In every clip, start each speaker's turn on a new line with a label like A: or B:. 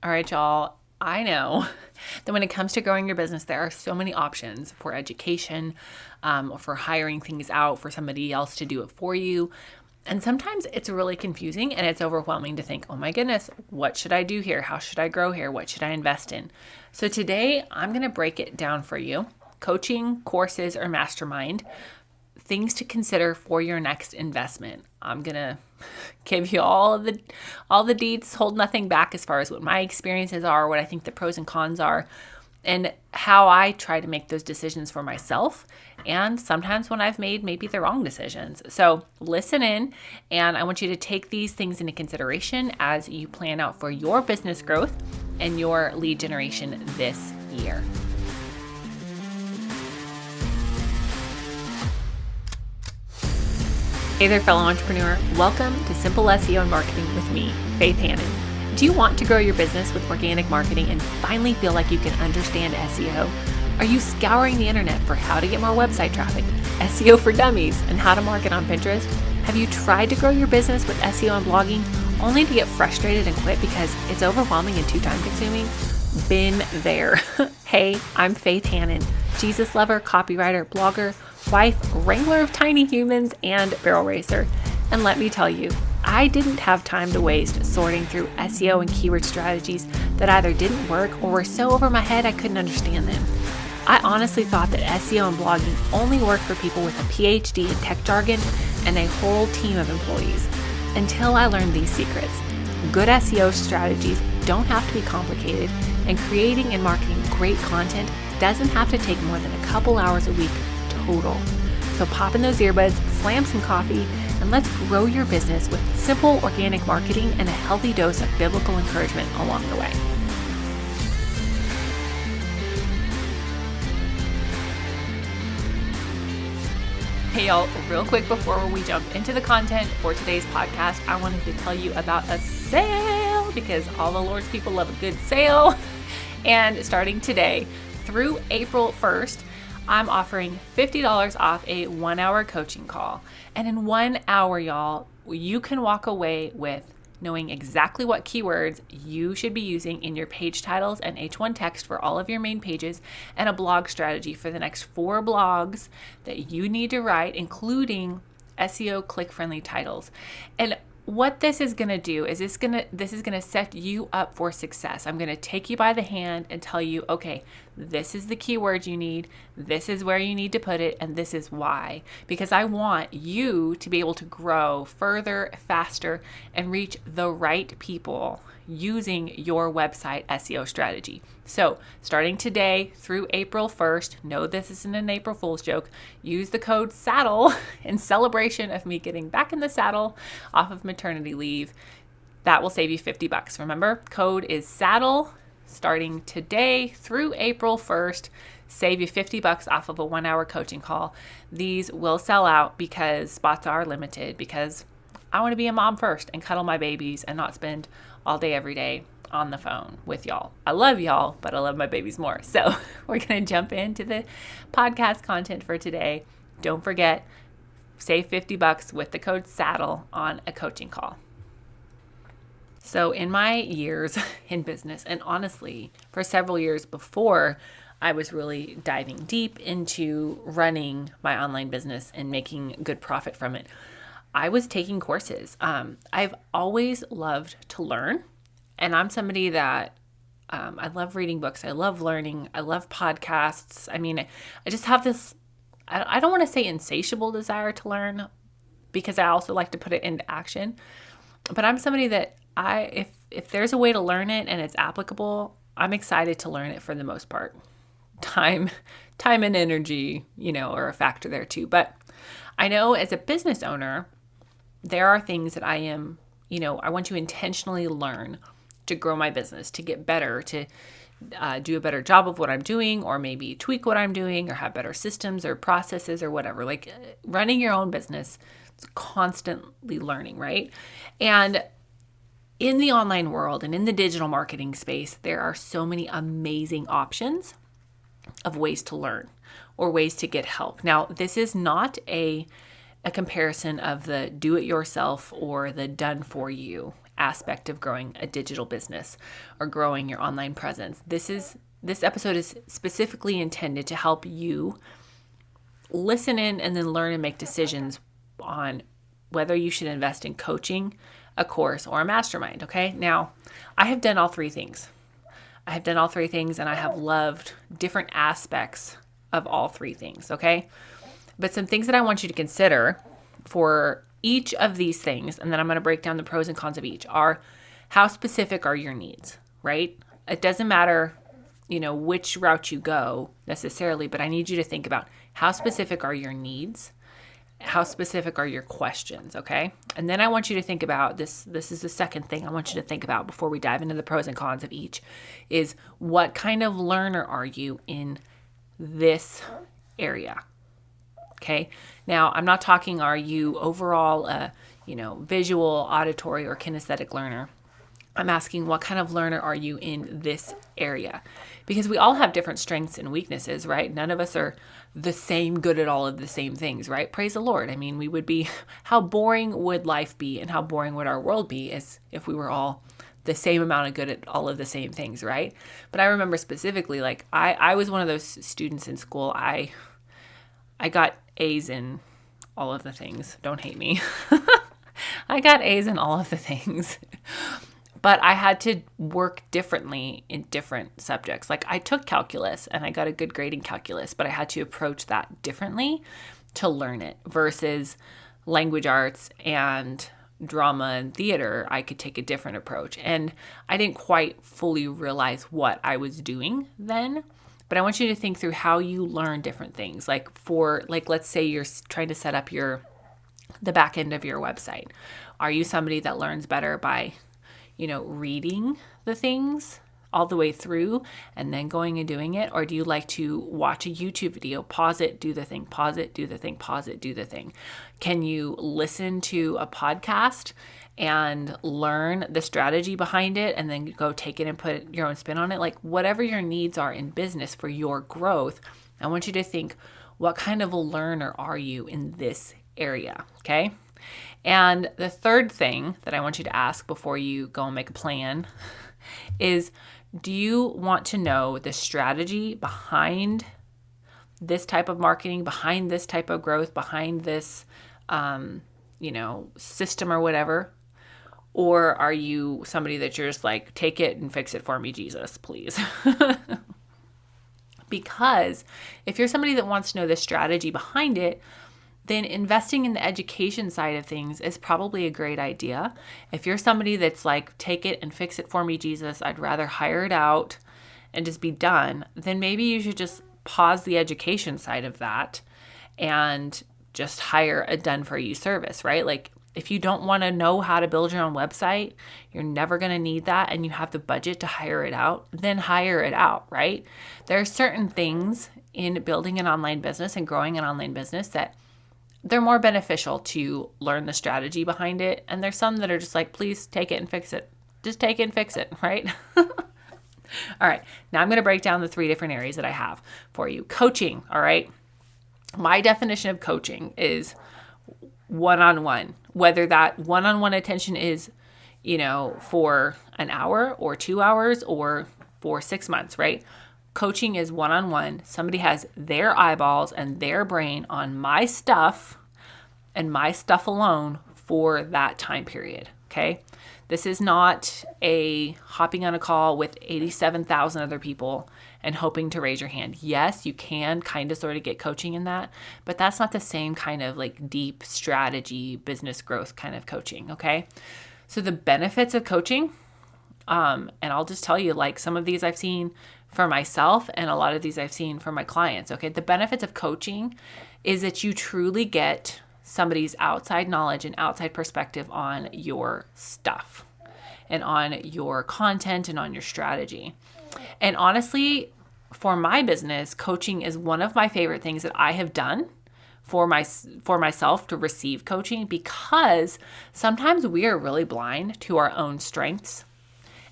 A: All right, y'all. I know that when it comes to growing your business, there are so many options for education, for hiring things out for somebody else to do it for you. And sometimes it's really confusing and it's overwhelming to think, oh my goodness, what should I do here? How should I grow here? What should I invest in? So today I'm going to break it down for you. Coaching, courses, or mastermind, things to consider for your next investment. I'm going to give you all the deets, hold nothing back as far as what my experiences are, what I think the pros and cons are, and how I try to make those decisions for myself. And sometimes when I've made maybe the wrong decisions. So listen in, and I want you to take these things into consideration as you plan out for your business growth and your lead generation this year. Hey there, fellow entrepreneur. Welcome to Simple SEO and Marketing with me, Faith Hannon. Do you want to grow your business with organic marketing and finally feel like you can understand SEO? Are you scouring the internet for how to get more website traffic, SEO for dummies, and how to market on Pinterest? Have you tried to grow your business with SEO and blogging only to get frustrated and quit because it's overwhelming and too time consuming? Been there. Hey, I'm Faith Hannon, Jesus lover, copywriter, blogger, wife, wrangler of tiny humans, and barrel racer. And let me tell you, I didn't have time to waste sorting through SEO and keyword strategies that either didn't work or were so over my head I couldn't understand them. I honestly thought that SEO and blogging only worked for people with a PhD in tech jargon and a whole team of employees, until I learned these secrets. Good SEO strategies don't have to be complicated, and creating and marketing great content doesn't have to take more than a couple hours a week total. So pop in those earbuds, slam some coffee, and let's grow your business with simple organic marketing and a healthy dose of biblical encouragement along the way. Hey y'all, real quick before we jump into the content for today's podcast, I wanted to tell you about a sale because all the Lord's people love a good sale. And starting today through April 1st, I'm offering $50 off a 1-hour coaching call. And in 1 hour, y'all, you can walk away with knowing exactly what keywords you should be using in your page titles and H1 text for all of your main pages, and a blog strategy for the next 4 blogs that you need to write, including SEO click-friendly titles. And what this is going to do is this is going to set you up for success. I'm going to take you by the hand and tell you, okay, this is the keyword you need, this is where you need to put it, and this is why. Because I want you to be able to grow further, faster, and reach the right people using your website SEO strategy. So starting today through April 1st, no, this isn't an April Fool's joke. Use the code SADDLE in celebration of me getting back in the saddle off of maternity leave. That will save you $50. Remember, code is SADDLE starting today through April 1st. Save you $50 off of a 1-hour coaching call. These will sell out because spots are limited, because I want to be a mom first and cuddle my babies and not spend all day every day on the phone with y'all. I love y'all, but I love my babies more. So we're going to jump into the podcast content for today. Don't forget, save $50 with the code SADDLE on a coaching call. So in my years in business, and honestly, for several years before I was really diving deep into running my online business and making good profit from it, I was taking courses. I've always loved to learn. And I'm somebody that I love reading books. I love learning. I love podcasts. I mean, I just have this, I don't want to say insatiable desire to learn, because I also like to put it into action. But I'm somebody that if there's a way to learn it and it's applicable, I'm excited to learn it for the most part. Time and energy, are a factor there too. But I know as a business owner, there are things that I want to intentionally learn to grow my business, to get better, to do a better job of what I'm doing, or maybe tweak what I'm doing, or have better systems or processes or whatever. Like running your own business, it's constantly learning, right? And in the online world and in the digital marketing space, there are so many amazing options of ways to learn or ways to get help. Now, this is not a comparison of the do-it-yourself or the done-for-you aspect of growing a digital business or growing your online presence. This episode is specifically intended to help you listen in and then learn and make decisions on whether you should invest in coaching, a course, or a mastermind. Okay. Now, I have done all three things. And I have loved different aspects of all three things. Okay. But some things that I want you to consider for each of these things, and then I'm going to break down the pros and cons of each, are how specific are your needs, right? It doesn't matter, which route you go necessarily, but I need you to think about how specific are your needs, how specific are your questions, okay? And then I want you to think about this. This is the second thing I want you to think about before we dive into the pros and cons of each, is what kind of learner are you in this area? Okay. Now, I'm not talking, are you overall a, visual, auditory, or kinesthetic learner? I'm asking, what kind of learner are you in this area? Because we all have different strengths and weaknesses, right? None of us are the same good at all of the same things, right? Praise the Lord. I mean, we would be, how boring would life be and how boring would our world be as if we were all the same amount of good at all of the same things, right? But I remember specifically, like I was one of those students in school. I got A's in all of the things. Don't hate me. I got A's in all of the things. But I had to work differently in different subjects. Like I took calculus and I got a good grade in calculus, but I had to approach that differently to learn it versus language arts and drama and theater. I could take a different approach. And I didn't quite fully realize what I was doing then. But I want you to think through how you learn different things. Like let's say you're trying to set up the back end of your website. Are you somebody that learns better by, reading the things all the way through and then going and doing it? Or do you like to watch a YouTube video, pause it, do the thing, pause it, do the thing, pause it, do the thing? Can you listen to a podcast and learn the strategy behind it and then go take it and put your own spin on it? Like whatever your needs are in business for your growth, I want you to think, what kind of a learner are you in this area? Okay. And the third thing that I want you to ask before you go and make a plan is, do you want to know the strategy behind this type of marketing, behind this type of growth, behind this, system or whatever? Or are you somebody that you're just like, take it and fix it for me, Jesus, please? Because if you're somebody that wants to know the strategy behind it, then investing in the education side of things is probably a great idea. If you're somebody that's like, take it and fix it for me, Jesus, I'd rather hire it out and just be done, then maybe you should just pause the education side of that and just hire a done-for-you service, right? Like if you don't want to know how to build your own website, you're never going to need that, and you have the budget to hire it out, then hire it out, right? There are certain things in building an online business and growing an online business that they're more beneficial to learn the strategy behind it. And there's some that are just like, please take it and fix it. Just take it and fix it, right? All right. Now I'm going to break down the three different areas that I have for you. Coaching. All right. My definition of coaching is one-on-one, whether that one-on-one attention is, for an hour or 2 hours or for 6 months, right? Coaching is one-on-one. Somebody has their eyeballs and their brain on my stuff and my stuff alone for that time period, okay? This is not a hopping on a call with 87,000 other people and hoping to raise your hand. Yes, you can kind of sort of get coaching in that, but that's not the same kind of like deep strategy, business growth kind of coaching, okay? So the benefits of coaching, and I'll just tell you, like some of these I've seen for myself and a lot of these I've seen for my clients, okay? The benefits of coaching is that you truly get somebody's outside knowledge and outside perspective on your stuff and on your content and on your strategy. And honestly, for my business, coaching is one of my favorite things that I have done for myself to receive coaching, because sometimes we are really blind to our own strengths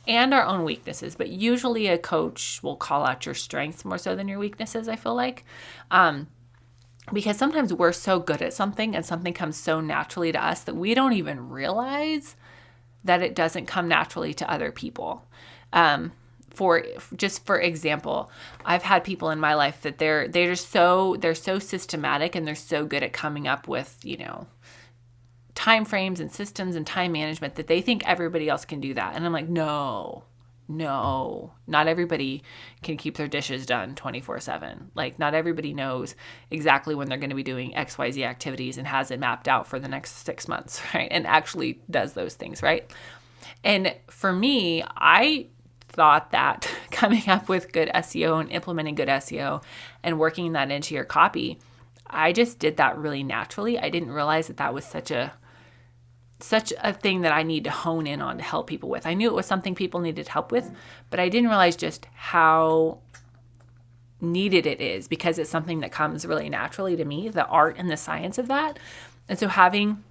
A: and our own weaknesses, but usually a coach will call out your strengths more so than your weaknesses, I feel like. Because sometimes we're so good at something and something comes so naturally to us that we don't even realize that it doesn't come naturally to other people. For example, I've had people in my life that they're so systematic, and they're so good at coming up with, time frames and systems and time management that they think everybody else can do that. And I'm like, no, not everybody can keep their dishes done 24/7. Like, not everybody knows exactly when they're going to be doing XYZ activities and has it mapped out for the next 6 months, right? And actually does those things, right? And for me, I thought that coming up with good SEO and implementing good SEO and working that into your copy, I just did that really naturally. I didn't realize that was such a thing that I need to hone in on to help people with. I knew it was something people needed help with, but I didn't realize just how needed it is, because it's something that comes really naturally to me, the art and the science of that. And so having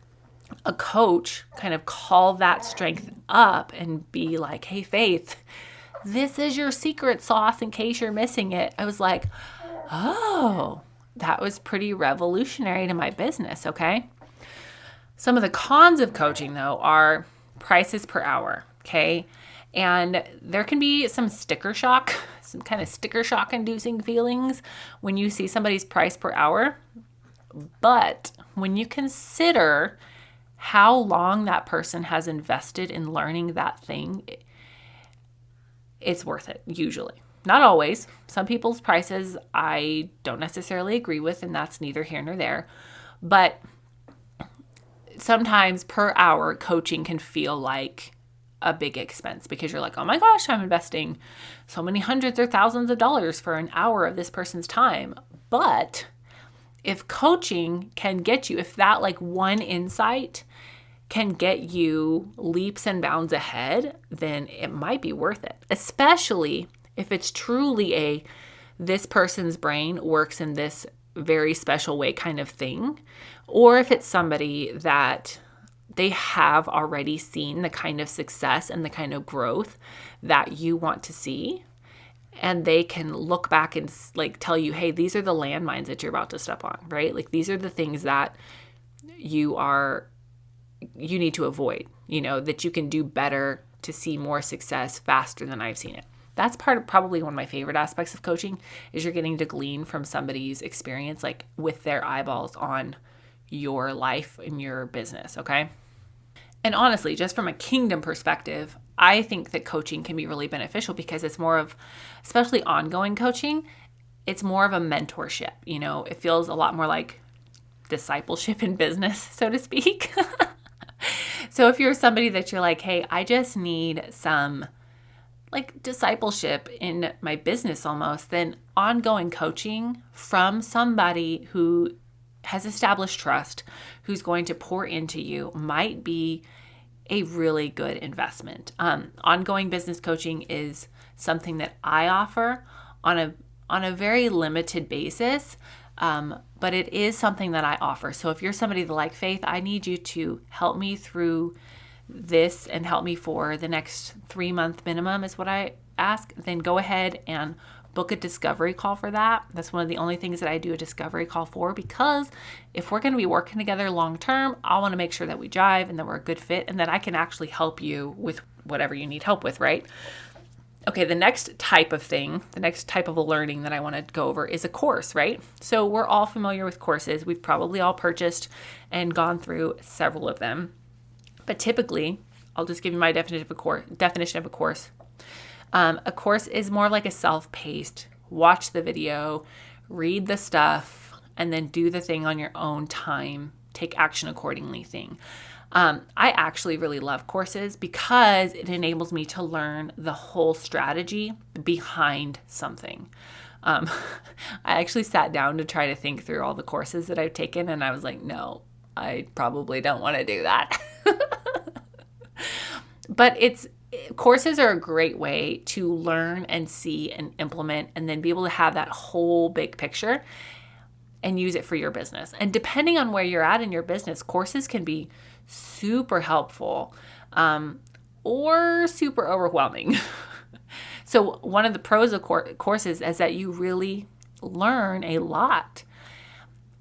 A: a coach kind of call that strength up and be like, hey, Faith, this is your secret sauce in case you're missing it. I was like, oh, that was pretty revolutionary to my business, okay? Some of the cons of coaching, though, are prices per hour, okay? And there can be some kind of sticker shock inducing feelings when you see somebody's price per hour. But when you consider how long that person has invested in learning that thing, it's worth it, usually. Not always. Some people's prices I don't necessarily agree with, and that's neither here nor there. But sometimes per hour, coaching can feel like a big expense, because you're like, oh my gosh, I'm investing so many hundreds or thousands of dollars for an hour of this person's time. But if coaching can get you, if that like one insight can get you leaps and bounds ahead, then it might be worth it, especially if it's truly this person's brain works in this very special way kind of thing, or if it's somebody that they have already seen the kind of success and the kind of growth that you want to see, and they can look back and like tell you, hey, these are the landmines that you're about to step on, right? Like, these are the things that you need to avoid, that you can do better to see more success faster than I've seen it. That's probably one of my favorite aspects of coaching, is you're getting to glean from somebody's experience, like with their eyeballs on your life and your business, okay? And honestly, just from a kingdom perspective, I think that coaching can be really beneficial, because it's more of, especially ongoing coaching, it's more of a mentorship. It feels a lot more like discipleship in business, so to speak. So if you're somebody that you're like, hey, I just need some like discipleship in my business almost, then ongoing coaching from somebody who has established trust, who's going to pour into you, might be a really good investment. Ongoing business coaching is something that I offer on a very limited basis, but it is something that I offer. So if you're somebody that like, Faith, I need you to help me through this and help me for the next 3-month minimum is what I ask, then go ahead and book a discovery call for that. That's one of the only things that I do a discovery call for, because if we're going to be working together long term, I want to make sure that we jive and that we're a good fit and that I can actually help you with whatever you need help with, right? Okay, the next type of a learning that I want to go over is a course, right? So we're all familiar with courses. We've probably all purchased and gone through several of them. But typically, I'll just give you my definition of a course. A course is more like a self-paced, watch the video, read the stuff, and then do the thing on your own time, take action accordingly thing. I actually really love courses because it enables me to learn the whole strategy behind something. I actually sat down to try to think through all the courses that I've taken, and I was like, no, I probably don't want to do that. But courses are a great way to learn and see and implement, and then be able to have that whole big picture and use it for your business. And depending on where you're at in your business, courses can be super helpful or super overwhelming. So one of the pros of courses is that you really learn a lot.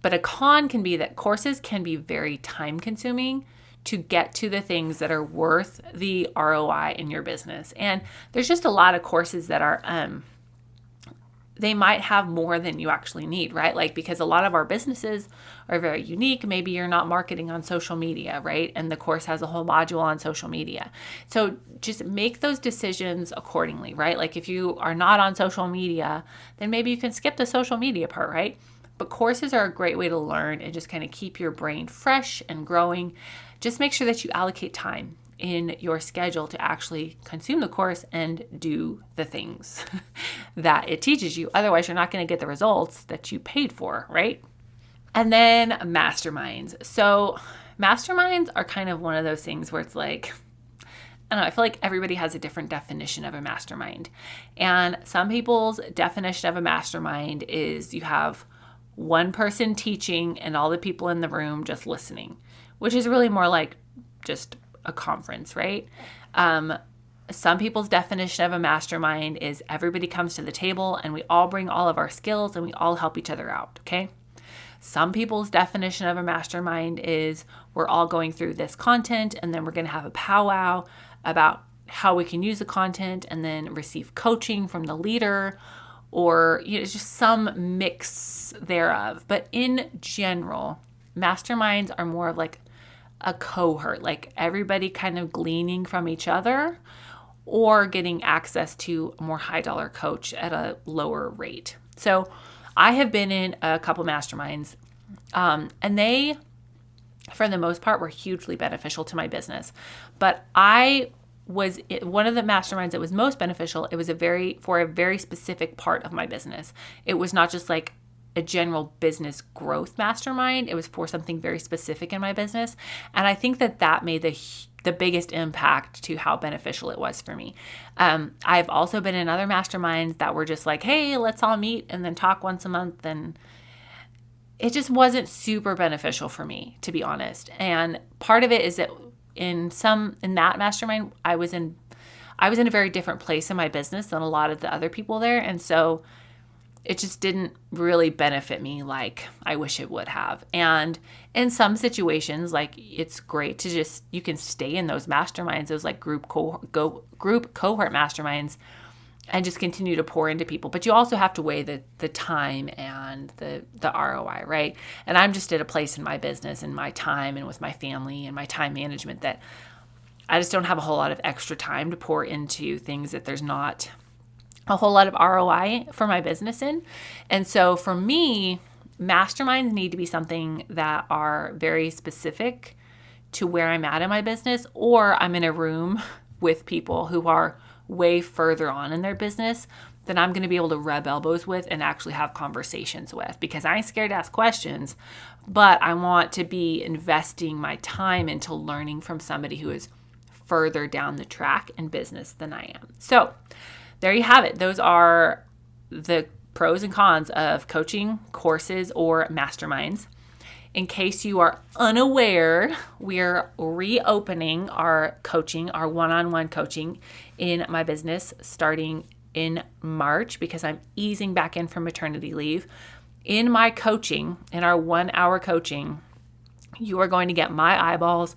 A: But a con can be that courses can be very time consuming to get to the things that are worth the ROI in your business. And there's just a lot of courses that are, they might have more than you actually need, right? Like, because a lot of our businesses are very unique. Maybe you're not marketing on social media, right? And the course has a whole module on social media. So just make those decisions accordingly, right? Like if you are not on social media, then maybe you can skip the social media part, right? But courses are a great way to learn and just kind of keep your brain fresh and growing. Just make sure that you allocate time in your schedule to actually consume the course and do the things that it teaches you. Otherwise, you're not going to get the results that you paid for, right? And then masterminds. So masterminds are kind of one of those things where it's like, I don't know, I feel like everybody has a different definition of a mastermind. And some people's definition of a mastermind is you have one person teaching and all the people in the room just listening, which is really more like just a conference, right? Some people's definition of a mastermind is everybody comes to the table and we all bring all of our skills and we all help each other out, okay? Some people's definition of a mastermind is we're all going through this content and then we're going to have a powwow about how we can use the content and then receive coaching from the leader, or just some mix thereof. But in general, masterminds are more of like a cohort, like everybody kind of gleaning from each other or getting access to a more high dollar coach at a lower rate. So I have been in a couple masterminds, and they, for the most part, were hugely beneficial to my business. But I was one of the masterminds that was most beneficial. It was for a very specific part of my business. It was not just like a general business growth mastermind. It was for something very specific in my business. And I think that made the biggest impact to how beneficial it was for me. I've also been in other masterminds that were just like, hey, let's all meet and then talk once a month. And it just wasn't super beneficial for me, to be honest. And part of it is that in that mastermind, I was in a very different place in my business than a lot of the other people there. And so it just didn't really benefit me like I wish it would have. And in some situations, like it's great to you can stay in those masterminds, those like group cohort masterminds, and just continue to pour into people. But you also have to weigh the time and the ROI, right? And I'm just at a place in my business and my time and with my family and my time management that I just don't have a whole lot of extra time to pour into things that there's not a whole lot of ROI for my business in. And so for me, masterminds need to be something that are very specific to where I'm at in my business, or I'm in a room with people who are way further on in their business that I'm going to be able to rub elbows with and actually have conversations with, because I ain't scared to ask questions, but I want to be investing my time into learning from somebody who is further down the track in business than I am. So there you have it. Those are the pros and cons of coaching, courses, or masterminds. In case you are unaware, we're reopening our coaching, our one-on-one coaching in my business starting in March, because I'm easing back in from maternity leave. In my coaching, in our 1-hour coaching, you are going to get my eyeballs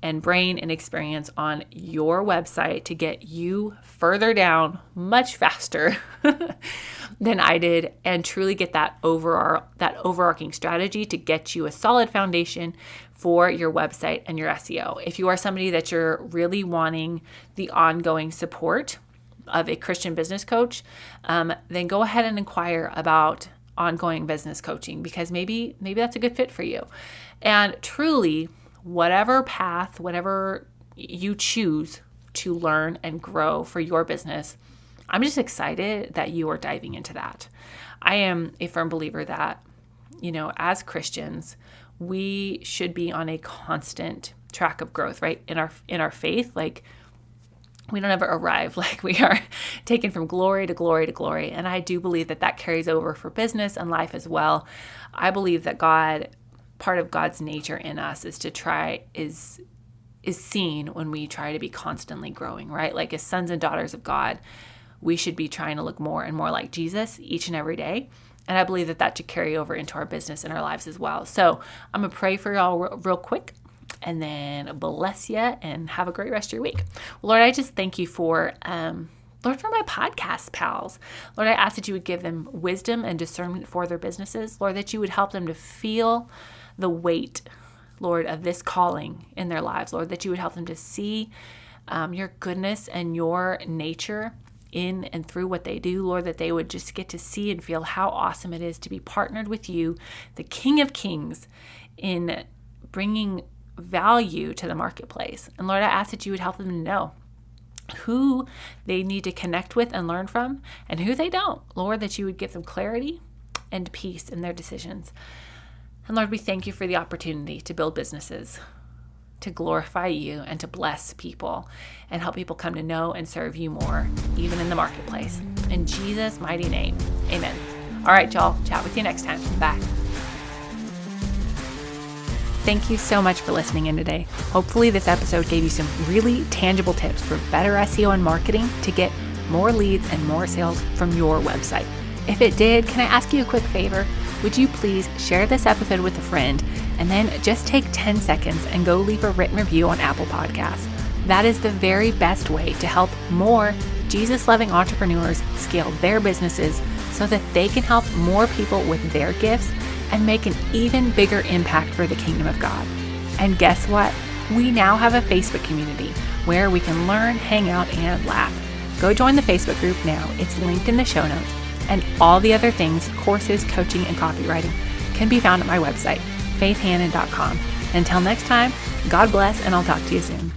A: and brain and experience on your website to get you further down much faster than I did, and truly get that overarching strategy to get you a solid foundation for your website and your SEO. If you are somebody that you're really wanting the ongoing support of a Christian business coach, then go ahead and inquire about ongoing business coaching, because maybe that's a good fit for you. And truly, whatever path, whatever you choose to learn and grow for your business, I'm just excited that you are diving into that. I am a firm believer that, as Christians, we should be on a constant track of growth, right? In our faith, like we don't ever arrive, like we are taken from glory to glory to glory. And I do believe that carries over for business and life as well. I believe that part of God's nature in us is seen when we try to be constantly growing, right? Like as sons and daughters of God, we should be trying to look more and more like Jesus each and every day. And I believe that should carry over into our business and our lives as well. So I'm going to pray for y'all real quick, and then bless you and have a great rest of your week. Lord, I just thank you for Lord, for my podcast pals. Lord, I ask that you would give them wisdom and discernment for their businesses. Lord, that you would help them to feel the weight, Lord, of this calling in their lives. Lord, that you would help them to see your goodness and your nature in and through what they do. Lord, that they would just get to see and feel how awesome it is to be partnered with you, the King of Kings, in bringing value to the marketplace. And Lord, I ask that you would help them to know who they need to connect with and learn from and who they don't. Lord, that you would give them clarity and peace in their decisions. And Lord, we thank you for the opportunity to build businesses, to glorify you and to bless people and help people come to know and serve you more, even in the marketplace. In Jesus' mighty name, amen. All right, y'all, chat with you next time. Bye. Thank you so much for listening in today. Hopefully this episode gave you some really tangible tips for better SEO and marketing to get more leads and more sales from your website. If it did, can I ask you a quick favor? Would you please share this episode with a friend and then just take 10 seconds and go leave a written review on Apple Podcasts? That is the very best way to help more Jesus-loving entrepreneurs scale their businesses so that they can help more people with their gifts and make an even bigger impact for the kingdom of God. And guess what? We now have a Facebook community where we can learn, hang out, and laugh. Go join the Facebook group now. It's linked in the show notes. And all the other things, courses, coaching, and copywriting can be found at my website, faithhannon.com. Until next time, God bless, and I'll talk to you soon.